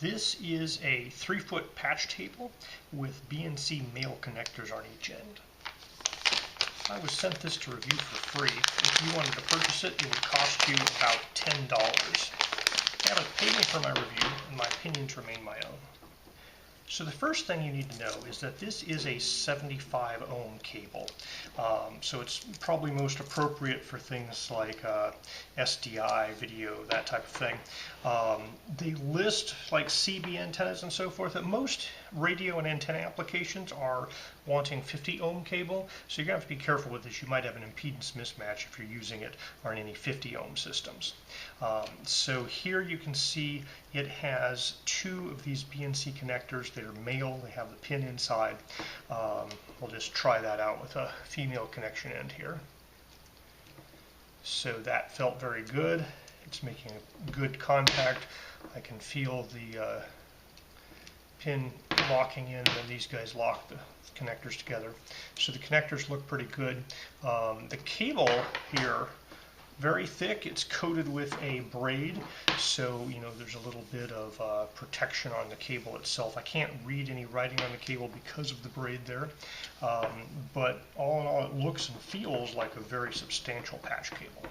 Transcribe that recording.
This is a 3-foot patch table with BNC male connectors on each end. I was sent this to review for free. If you wanted to purchase it, it would cost you about $10. They haven't paid me for my review, and my opinions remain my own. So the first thing you need to know is that this is a 75 ohm cable. So it's probably most appropriate for things like SDI, video, that type of thing. They list like CB antennas and so forth, that most radio and antenna applications are wanting 50 ohm cable. So you're going to have to be careful with this. You might have an impedance mismatch if you're using it on any 50 ohm systems. So here you can see it has 2 of these BNC connectors that are male. They have the pin inside. We'll just try that out with a female connection end here. So that felt very good. It's making a good contact. I can feel the pin locking in, and these guys lock the connectors together. So the connectors look pretty good. The cable here, very thick. It's coated with a braid, so there's a little bit of protection on the cable itself. I can't read any writing on the cable because of the braid there, but all in all, it looks and feels like a very substantial patch cable.